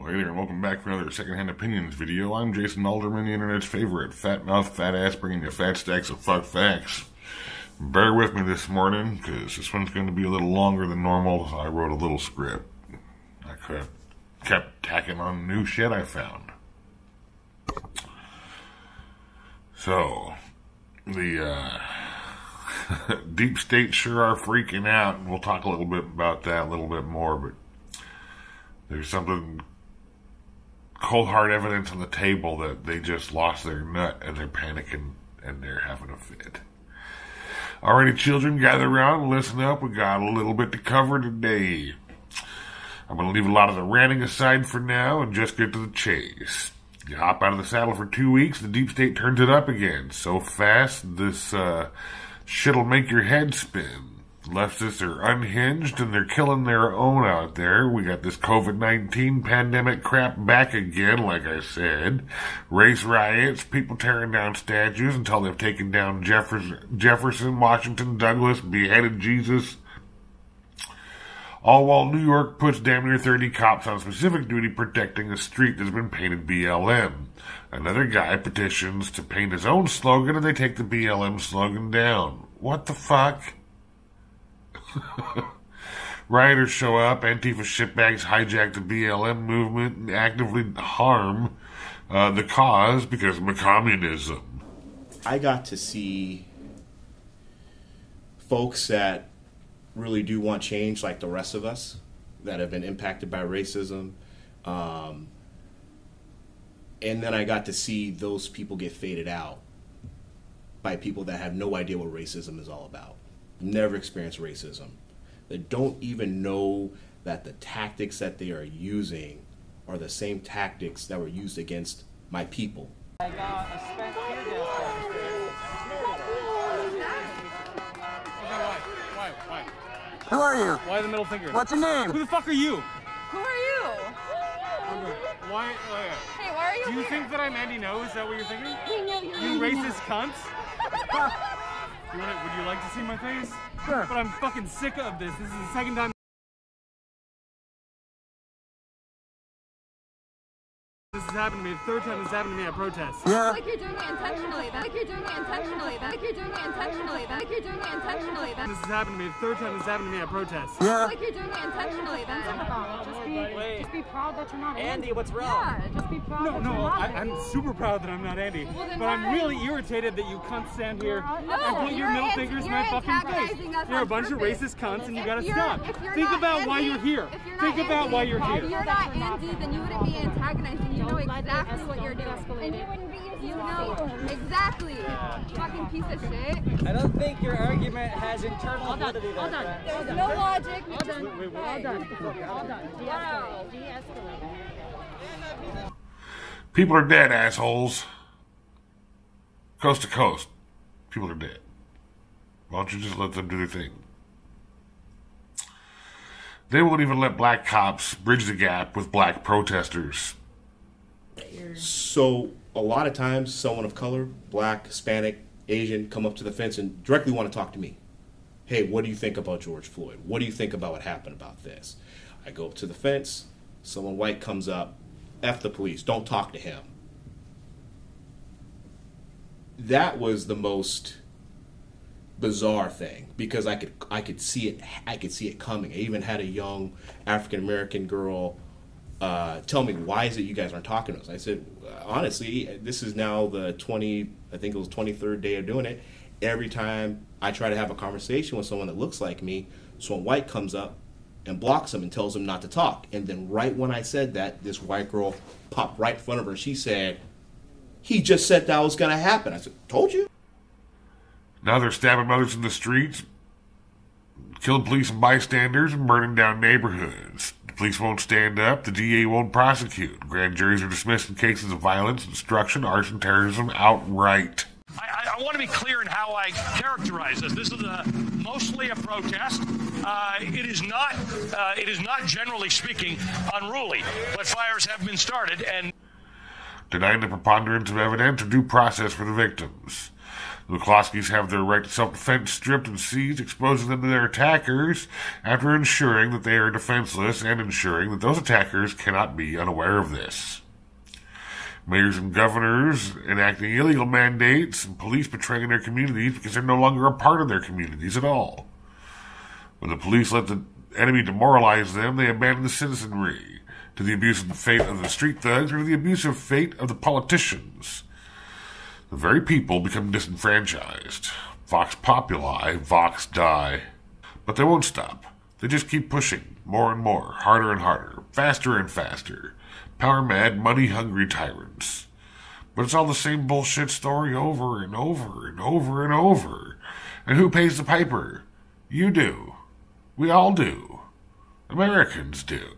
Hey there, and welcome back for another Secondhand Opinions video. I'm Jason Alderman, the internet's favorite fat mouth, fat ass, bringing you fat stacks of fuck facts. Bear with me this morning, because this one's going to be a little longer than normal. I wrote a little script. I kept tacking on new shit I found. So, the deep state sure are freaking out, and we'll talk a little bit about that a little bit more, but there's something cold hard evidence on the table that they just lost their nut and they're panicking and they're having a fit. Alrighty, children, gather around and listen up. We got a little bit to cover today. I'm going to leave a lot of the ranting aside for now and just get to the chase. You hop out of the saddle for 2 weeks, the deep state turns it up again. So fast, this shit'll make your head spin. Leftists are unhinged and they're killing their own out there. We got this COVID-19 pandemic crap back again, like I said. Race riots, people tearing down statues until they've taken down Jefferson, Washington, Douglas, beheaded Jesus. All while New York puts damn near 30 cops on specific duty protecting a street that's been painted BLM. Another guy petitions to paint his own slogan and they take the BLM slogan down. What the fuck? Rioters show up, Antifa shitbags hijack the BLM movement and actively harm the cause because of communism. I got to see folks that really do want change like the rest of us that have been impacted by racism. And then I got to see those people get faded out by people that have no idea what racism is all about. Never experienced racism. They don't even know that the tactics that they are using are the same tactics that were used against my people. I got a spent tear gas. Why? Who are you? Why the middle finger? What's your name? Who the fuck are you? Who are you? Why? Hey, why are you Do you here? think that I'm Andy No? Is that what you're thinking? You You racist cunts? Would you like to see my face? Sure. But I'm fucking sick of this. This is the second time this has happened to me. The third time this happened to me at protests. Yeah. Like you're doing it intentionally. Like you're doing it intentionally. Like you're doing it intentionally. Like you're doing it intentionally. This has happened to me. The third time this happened to me at protests. Yeah. Like you're doing it intentionally. Just be proud that you're not Andy, what's wrong? Yeah. Just be proud No, that you're no, not I'm super proud that I'm not Andy. Well, then But I'm why? really irritated that you cunts stand here and No, put your middle fingers in my fucking face. antagonizing us You're a on bunch of purpose. racist cunts and you gotta If you're- stop. if you're Think not about why Andy- you're here. if you're not Think about why you're If here. you're not Andy, then you wouldn't be antagonizing. You know exactly what you're doing. And you wouldn't be You know exactly. Fucking piece of shit. I don't think your argument has internal validity there. There's no logic. All done. Wait. All done. All done. Wow. De-escalate. People are dead, assholes. Coast to coast. People are dead. Why don't you just let them do their thing? They won't even let black cops bridge the gap with black protesters. So a lot of times someone of color, black, Hispanic, Asian, come up to the fence and directly want to talk to me. Hey, what do you think about George Floyd? What do you think about what happened about this? I go up to the fence, someone white comes up, F the police, don't talk to him. That was the most bizarre thing because I could see it coming. I even had a young African American girl tell me, why is it you guys aren't talking to us? I said, honestly, this is now the 23rd day of doing it. Every time I try to have a conversation with someone that looks like me, someone white comes up and blocks them and tells them not to talk. And then right when I said that, this white girl popped right in front of her. She said, he just said that was going to happen. I said, told you. Now they're stabbing mothers in the streets, killing police and bystanders, and burning down neighborhoods. The police won't stand up, the DA won't prosecute. Grand juries are dismissed in cases of violence, destruction, arson, terrorism outright. I want to be clear in how I characterize this. This is mostly a protest. It is not, generally speaking, unruly, but fires have been started and denying the preponderance of evidence or due process for the victims. The McCloskeys have their right to self-defense stripped and seized, exposing them to their attackers after ensuring that they are defenseless and ensuring that those attackers cannot be unaware of this. Mayors and governors enacting illegal mandates and police betraying their communities because they're no longer a part of their communities at all. When the police let the enemy demoralize them, they abandon the citizenry to the abusive fate of the street thugs or to the abusive fate of the politicians. The very people become disenfranchised. Vox populi, vox die. But they won't stop. They just keep pushing more and more, harder and harder, faster and faster. Power-mad, money-hungry tyrants. But it's all the same bullshit story over and over and over and over. And who pays the piper? You do. We all do. Americans do.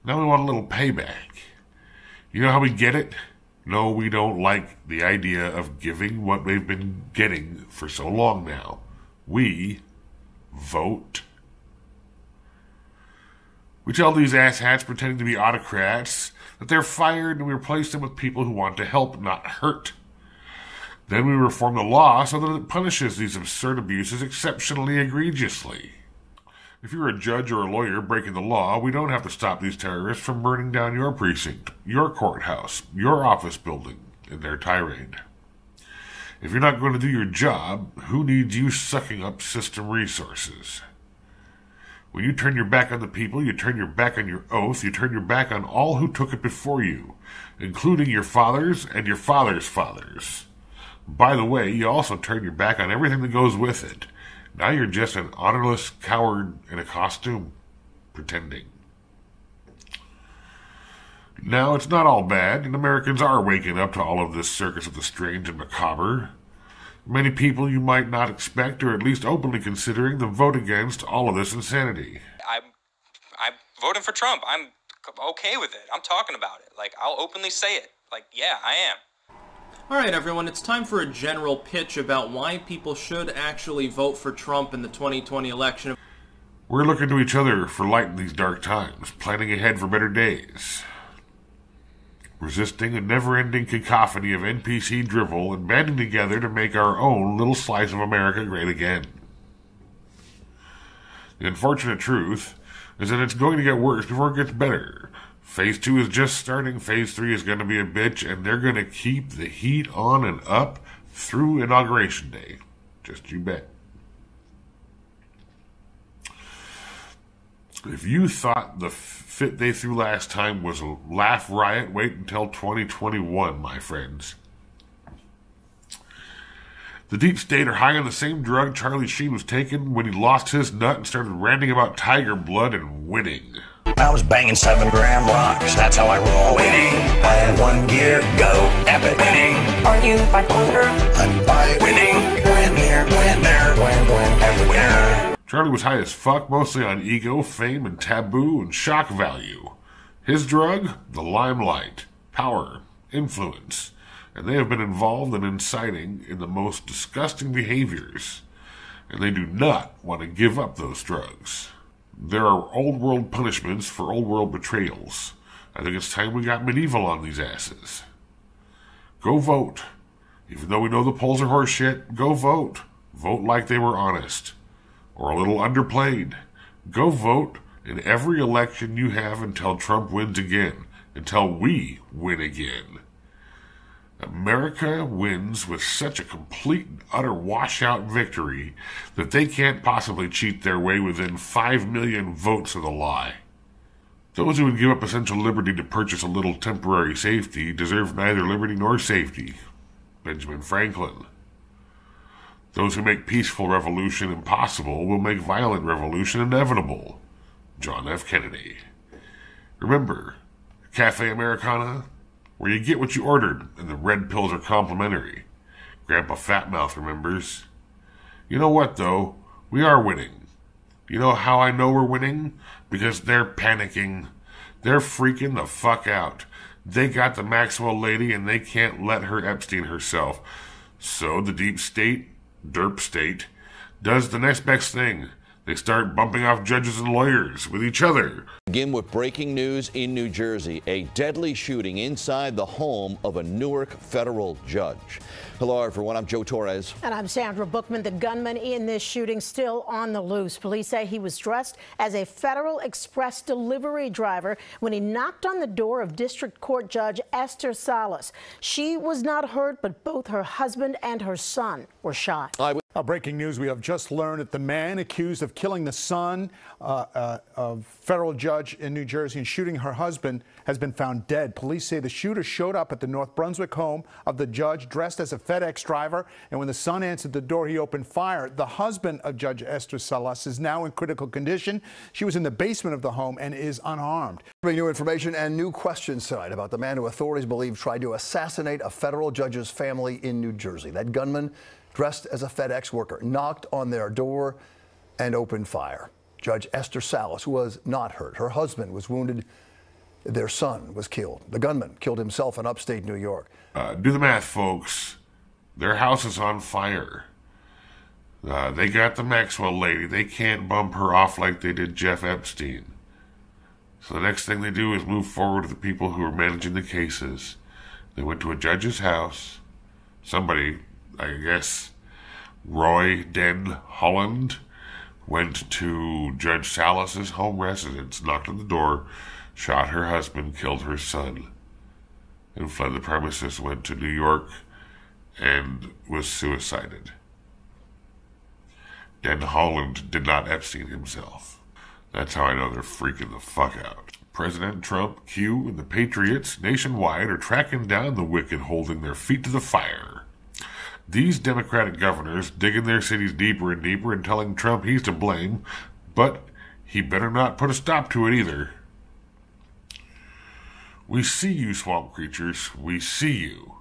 Now we want a little payback. You know how we get it? No, we don't like the idea of giving what we've been getting for so long now. We vote. We tell these asshats pretending to be autocrats that they're fired and we replace them with people who want to help, not hurt. Then we reform the law so that it punishes these absurd abuses exceptionally egregiously. If you're a judge or a lawyer breaking the law, we don't have to stop these terrorists from burning down your precinct, your courthouse, your office building in their tirade. If you're not going to do your job, who needs you sucking up system resources? When you turn your back on the people, you turn your back on your oath, you turn your back on all who took it before you, including your fathers and your fathers' fathers. By the way, you also turn your back on everything that goes with it. Now you're just an honorless coward in a costume, pretending. Now, it's not all bad, and Americans are waking up to all of this circus of the strange and macabre. Many people you might not expect are at least openly considering the vote against all of this insanity. I'm voting for Trump. I'm okay with it. I'm talking about it. Like, I'll openly say it. Like, yeah, I am. Alright everyone, it's time for a general pitch about why people should actually vote for Trump in the 2020 election. We're looking to each other for light in these dark times, planning ahead for better days. Resisting a never-ending cacophony of NPC drivel and banding together to make our own little slice of America great again. The unfortunate truth is that it's going to get worse before it gets better. Phase 2 is just starting, Phase 3 is going to be a bitch, and they're going to keep the heat on and up through Inauguration Day. Just you bet. If you thought the fit they threw last time was a laugh riot, wait until 2021, my friends. The deep state are high on the same drug Charlie Sheen was taking when he lost his nut and started ranting about tiger blood and winning. I was banging 7-gram rocks, that's how I roll. Winning, I had 1 gear, go, epic. Winning, are you bipolar? I'm bi. Winning, win here, win there, win everywhere. Charlie was high as fuck, mostly on ego, fame, and taboo, and shock value. His drug? The limelight, power, influence, and they have been involved in inciting in the most disgusting behaviors, and they do not want to give up those drugs. There are old world punishments for old world betrayals. I think it's time we got medieval on these asses. Go vote. Even though we know the polls are horseshit, go vote. Vote like they were honest. Or a little underplayed. Go vote in every election you have until Trump wins again. Until we win again. America wins with such a complete and utter washout victory that they can't possibly cheat their way within 5 million votes of the lie. Those who would give up essential liberty to purchase a little temporary safety deserve neither liberty nor safety. Benjamin Franklin. Those who make peaceful revolution impossible will make violent revolution inevitable. John F. Kennedy. Remember, Cafe Americana, where you get what you ordered and the red pills are complimentary. Grandpa Fatmouth remembers. You know what, though? We are winning. You know how I know we're winning? Because they're panicking. They're freaking the fuck out. They got the Maxwell lady and they can't let her Epstein herself. So the deep state, Derp state, does the next best thing. They start bumping off judges and lawyers with each other. Begin with breaking news in New Jersey. A deadly shooting inside the home of a Newark federal judge. Hello, everyone. I'm Joe Torres. And I'm Sandra Bookman. The gunman in this shooting still on the loose. Police say he was dressed as a Federal Express delivery driver when he knocked on the door of District Court Judge Esther Salas. She was not hurt, but both her husband and her son were shot. Breaking news, we have just learned that the man accused of killing the son of federal judge in New Jersey and shooting her husband has been found dead. Police say the shooter showed up at the North Brunswick home of the judge dressed as a FedEx driver, and when the son answered the door, he opened fire. The husband of Judge Esther Salas is now in critical condition. She was in the basement of the home and is unharmed. New information and new questions tonight about the man who authorities believe tried to assassinate a federal judge's family in New Jersey. That gunman, dressed as a FedEx worker, knocked on their door and opened fire. Judge Esther Salas was not hurt. Her husband was wounded. Their son was killed. The gunman killed himself in upstate New York. Do the math, folks. Their house is on fire. They got the Maxwell lady. They can't bump her off like they did Jeff Epstein. So the next thing they do is move forward to the people who are managing the cases. They went to a judge's house. Somebody, I guess, Roy Den Holland, went to Judge Salas's home residence, knocked on the door, shot her husband, killed her son, and fled the premises, went to New York, and was suicided. Den Holland did not Epstein himself. That's how I know they're freaking the fuck out. President Trump, Q, and the Patriots nationwide are tracking down the wicked holding their feet to the fire. These Democratic governors digging their cities deeper and deeper and telling Trump he's to blame, but he better not put a stop to it either. We see you, swamp creatures. We see you.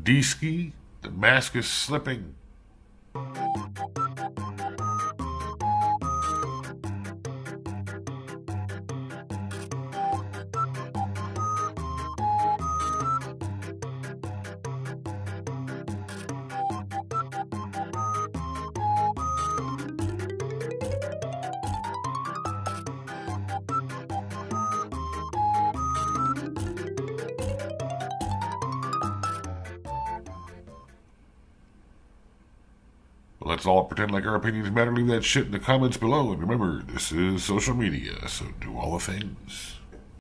D-ski, the mask is slipping. Let's all pretend like our opinions matter. Leave that shit in the comments below. And remember, this is social media, so do all the things.